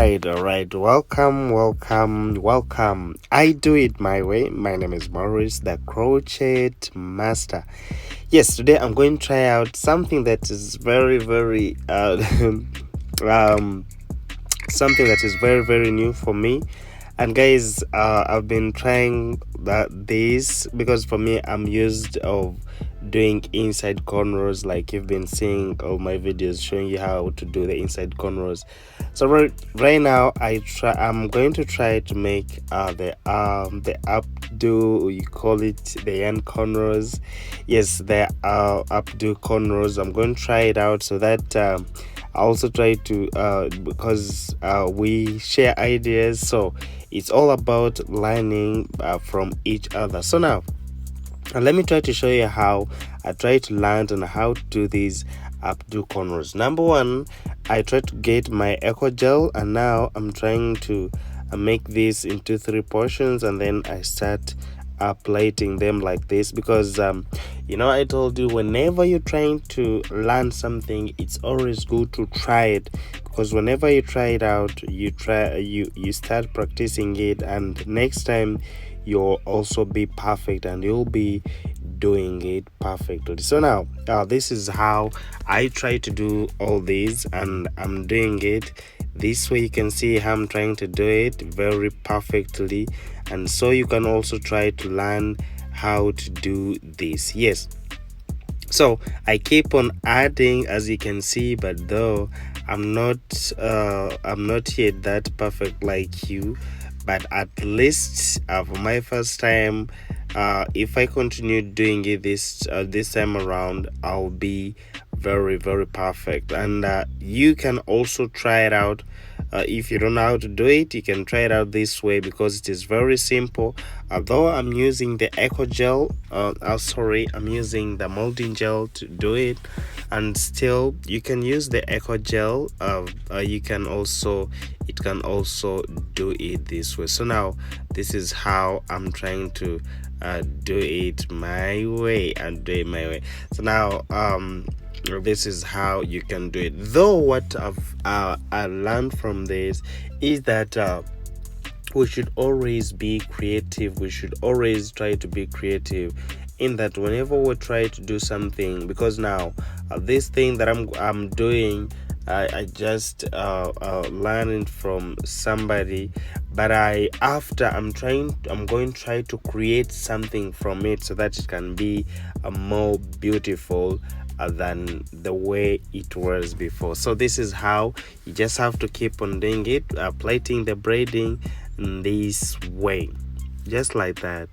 all right. Welcome. I do it my way. My name is Maurice, the crochet master. Yes, today I'm going to try out something that is very um something that is very new for me. And guys, I've been trying this because for me I'm used of doing inside cornrows, like you've been seeing all my videos showing you how to do the inside cornrows. So right now I'm going to try to make the updo, you call it the end cornrows. Yes, the updo cornrows. I'm going to try it out so that I also try to because we share ideas, so it's all about learning from each other. So now let me try to show you how I try to learn and how to do these updo cornrows. Number one, I try to get my eco gel, and now I'm trying to make this into 3 portions, and then I start plating them like this because I told you, whenever you're trying to learn something, it's always good to try it, because whenever you try it out, you start practicing it, and next time you'll also be perfect and you'll be doing it perfectly. So now this is how I try to do all these, and I'm doing it this way. You can see how I'm trying to do it very perfectly, and so you can also try to learn how to do this. Yes, so I keep on adding, as you can see, but though I'm not yet that perfect like you, but at least for my first time, if I continue doing it this time around, I'll be very perfect. And you can also try it out. If you don't know how to do it, you can try it out this way, because it is very simple. Although I'm using the eco gel, I'm using the molding gel to do it, and still you can use the eco gel. It can also do it this way. So now this is how I'm trying to do it my way, and do it my way. So now this is how you can do it. Though what I learned from this is that we should always be creative. We should always try to be creative in that whenever we try to do something, because now this thing that I'm doing, I just learned from somebody, but I'm going to try to create something from it so that it can be more beautiful than the way it was before. So this is how you just have to keep on doing it, plating the braiding in this way, just like that.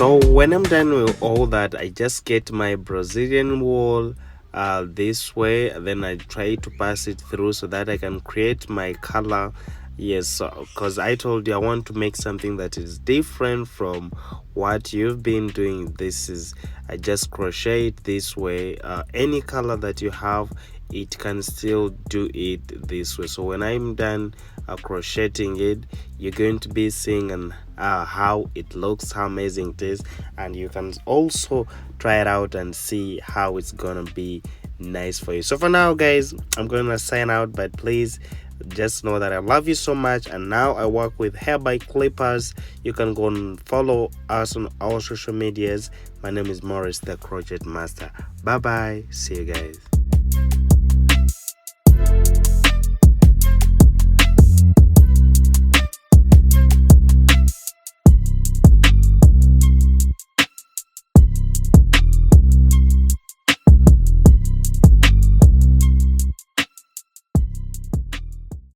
So when I'm done with all that, I just get my Brazilian wool this way, and then I try to pass it through so that I can create my color. Yes, because I told you I want to make something that is different from what you've been doing. This is, I just crochet it this way. Any color that you have, it can still do it this way. So when I'm done crocheting it, you're going to be seeing and how it looks, how amazing it is, and you can also try it out and see how it's gonna be nice for you. So for now, guys, I'm gonna sign out, but please just know that I love you so much. And now I work with hair by clippers. You can go and follow us on our social medias. My name is Morris, the crochet master. Bye bye, see you guys.